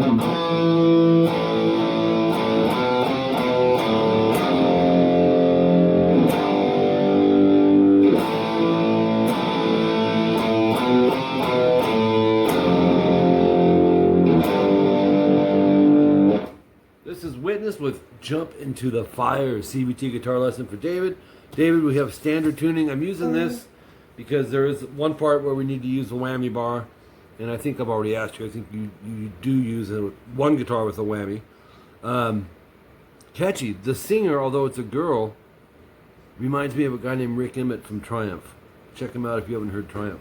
This is Witness with Jump Into the Fire, CBT guitar lesson for David. David, we have standard tuning. I'm using this because there is one part where we need to use a whammy bar. And I think I've already asked you, I think you do use one guitar with a whammy. Catchy. The singer, although it's a girl, reminds me of a guy named Rick Emmett from Triumph. Check him out if you haven't heard Triumph.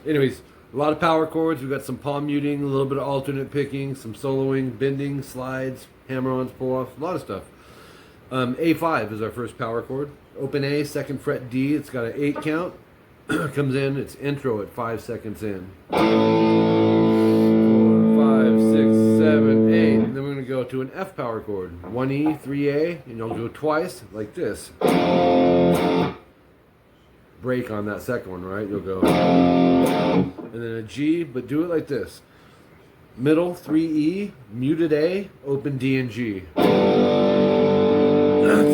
Anyways, a lot of power chords. We've got some palm muting, a little bit of alternate picking, some soloing, bending, slides, hammer-ons, pull-offs, a lot of stuff. A5 is our first power chord. Open A, second fret D. It's got an 8 count. Comes in, it's intro at 5 seconds in. 4, 5, 6, 7, 8. And then we're going to go to an F power chord. 1E, 3A, and you'll go twice like this. Break on that second one, right? You'll go. And then a G, but do it like this. Middle, 3E, muted A, open D and G. It's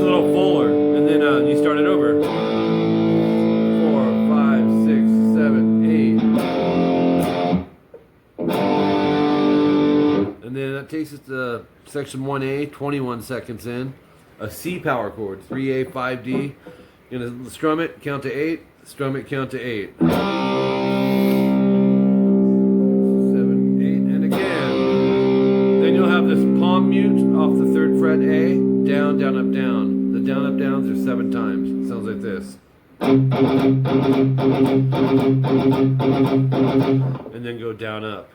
a little fuller. And then you start it over. 4, 5, 6, 7, 8. And then that takes us to section 1A, 21 seconds in. A C power chord, 3A, 5D. You're going to strum it, count to 8. Strum it, count to 8. 7, 8, and again. Then you'll have this palm mute off the 3rd fret A. Down, down, up, down. The down, up, downs are 7 times. It sounds like this. And then go down, up.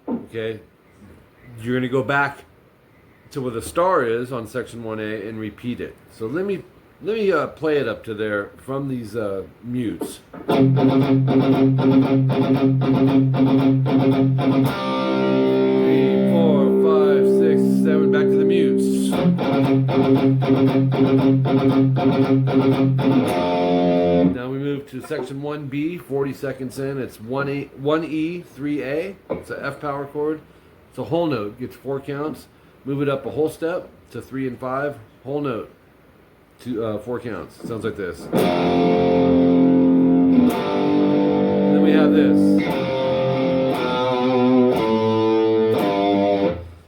Okay? You're going to go back to where the star is on section 1A and repeat it. So let me play it up to there from these mutes. 3, 4, 5, 6, 7. Back to the mutes. Now we move to section 1B, 40 seconds in. It's 1E, 3A. It's an F power chord. It's a whole note, gets 4 counts. Move it up a whole step to 3 and 5. Whole note to 4 counts. Sounds like this. And then we have this.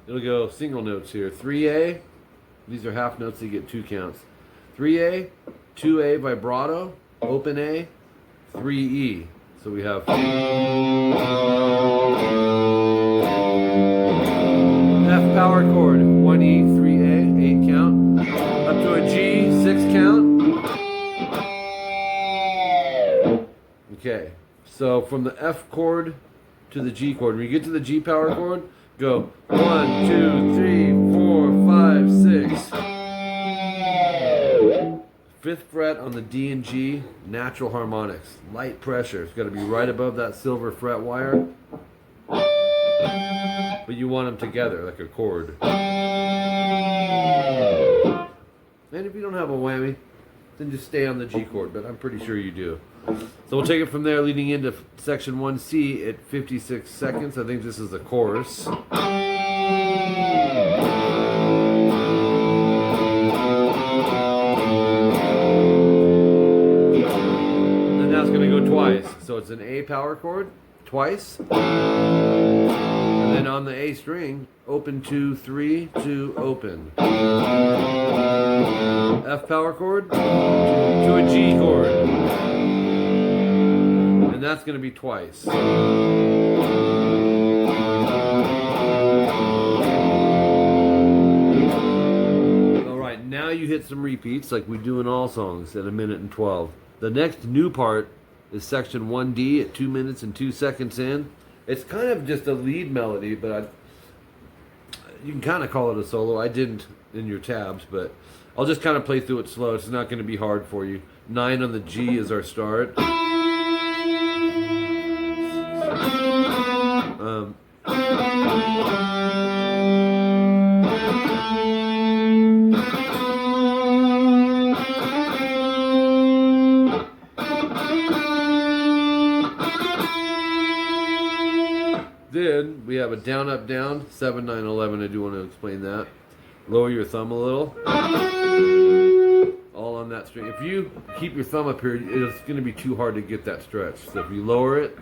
It'll go single notes here. 3A. These are half notes, so you get 2 counts. 3A, 2A vibrato, open A, 3E. So we have F power chord, 1E, 3A, 8 count. Up to a G, 6 count. Okay, so from the F chord to the G chord. When you get to the G power chord, go 1, 2, 3, 4, 5, 6. 5th fret on the D and G, natural harmonics, light pressure. It's got to be right above that silver fret wire. But you want them together like a chord. And if you don't have a whammy, then just stay on the G chord, but I'm pretty sure you do. So we'll take it from there, leading into section 1C at 56 seconds. I think this is the chorus. And that's going to go twice. So it's an A power chord, twice. And then on the A string, open 2, 3, 2, open. F power chord to a G chord. And that's going to be twice. Alright, now you hit some repeats like we do in all songs at 1 minute and 12. The next new part is section 1D at 2 minutes and 2 seconds in. It's kind of just a lead melody, but you can kind of call it a solo. I didn't in your tabs, but I'll just kind of play through it slow. It's not going to be hard for you. 9 on the G is our start. Then we have a down, up, down, 7, 9, 11. I do want to explain that. Lower your thumb a little. All on that string. If you keep your thumb up here, it's going to be too hard to get that stretch. So if you lower it,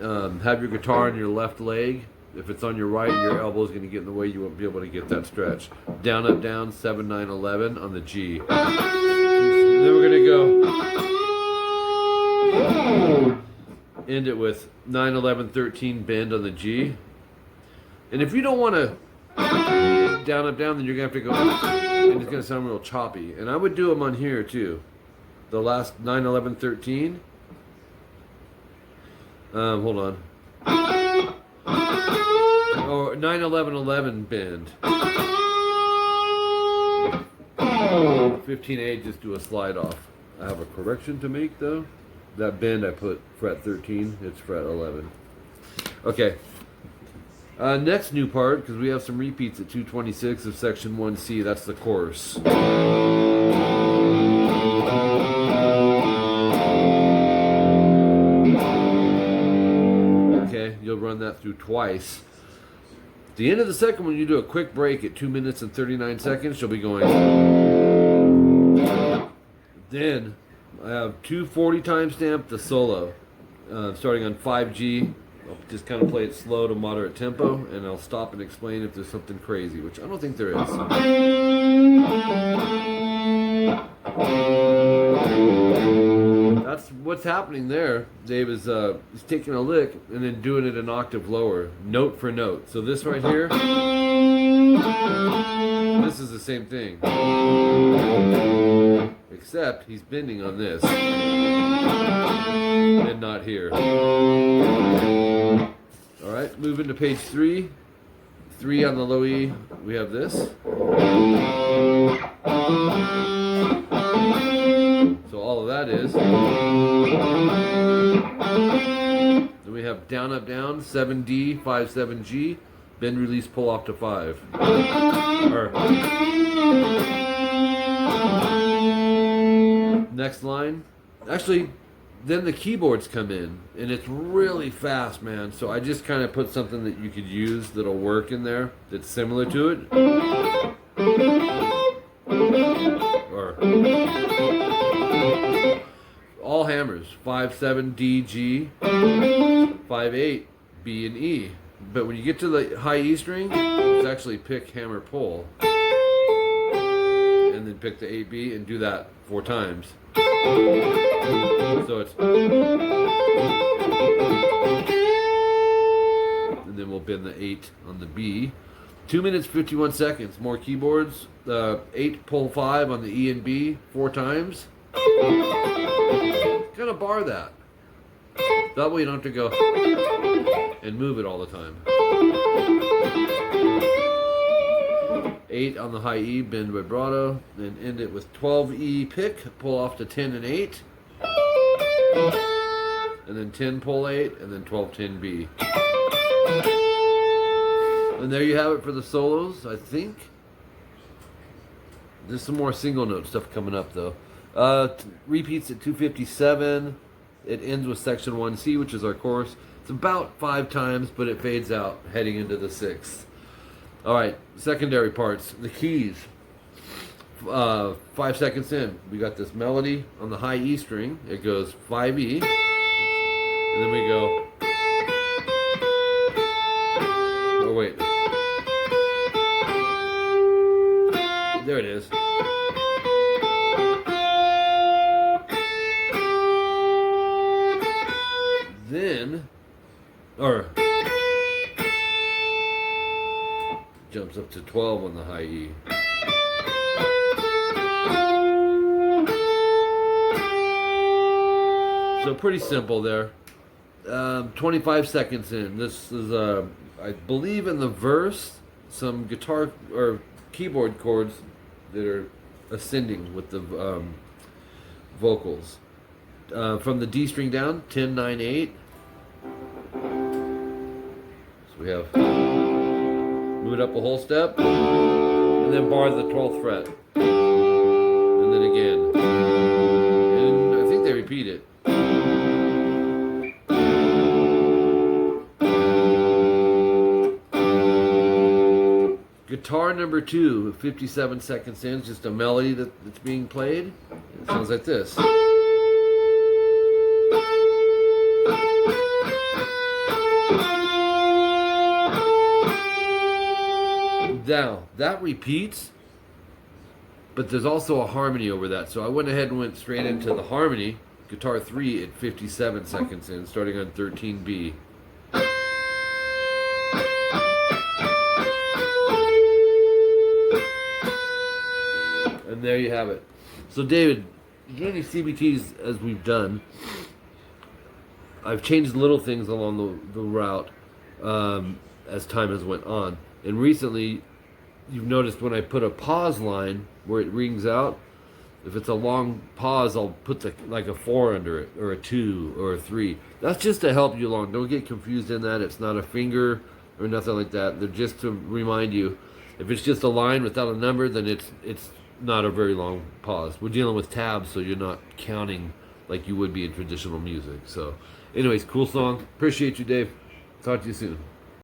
have your guitar on your left leg. If it's on your right, your elbow is going to get in the way. You won't be able to get that stretch. Down, up, down, 7, 9, 11 on the G. And then we're going to go end it with 9, 11, 13 bend on the G. And if you don't want to down, up, down, then you're going to have to go, and it's going to sound real choppy. And I would do them on here too. The last 9, 11, 13. Hold on. Or 9, 11, 11 bend. 15, 8, just do a slide off. I have a correction to make though. That bend I put fret 13, it's fret 11. Okay. Next new part, because we have some repeats at 226 of section 1C, that's the chorus. Okay, you'll run that through twice. At the end of the second one, you do a quick break at 2 minutes and 39 seconds, you'll be going. Then, I have 240 timestamp the solo, starting on 5G. I'll just kind of play it slow to moderate tempo, and I'll stop and explain if there's something crazy, which I don't think there is. That's what's happening there. Dave is he's taking a lick and then doing it an octave lower, note for note. So this right here, this is the same thing, except he's bending on this and not here. Alright, moving to page 3. 3 on the low E, we have this. So all of that is. Then we have down, up, down, 7D, 5, 7G, bend, release, pull off to 5. Next line. Actually, then the keyboards come in, and it's really fast, man. So I just kind of put something that you could use that'll work in there that's similar to it. Or all hammers, 5, 7, D, G, 5, 8, B, and E. But when you get to the high E string, it's actually pick, hammer, pull. And then pick the 8B and do that 4 times. So it's, and then we'll bend the 8 on the B. 2 minutes 51 seconds. More keyboards. 8 pull 5 on the E and B 4 times. Kind of bar that. That way you don't have to go and move it all the time. 8 on the high E, bend vibrato, then end it with 12E pick, pull off to 10 and 8, and then 10 pull 8, and then 12 10 B. And there you have it for the solos, I think. There's some more single note stuff coming up though. Repeats at 257. It ends with section 1C, which is our chorus. It's about 5 times, but it fades out heading into the 6th. Alright, secondary parts. The keys. 5 seconds in, we got this melody on the high E string. It goes 5E, and then we go. Oh wait. There it is. Then, or jumps up to 12 on the high E. So pretty simple there. 25 seconds in. This is, I believe in the verse, some guitar or keyboard chords that are ascending with the vocals. From the D string down, 10, 9, 8. So we have move it up a whole step, and then bar the 12th fret, and then again, and I think they repeat it. Guitar number 2, 57 seconds in, just a melody that's being played. It sounds like this. Now, that repeats, but there's also a harmony over that. So I went ahead and went straight into the harmony, guitar 3 at 57 seconds in, starting on 13B. And there you have it. So David, you get any CBTs as we've done? I've changed little things along the route as time has went on. And recently, you've noticed when I put a pause line where it rings out, if it's a long pause, I'll put like a 4 under it, or a 2, or a 3. That's just to help you along. Don't get confused in that. It's not a finger or nothing like that. They're just to remind you. If it's just a line without a number, then it's not a very long pause. We're dealing with tabs, so you're not counting like you would be in traditional music. So, anyways, cool song. Appreciate you, Dave. Talk to you soon.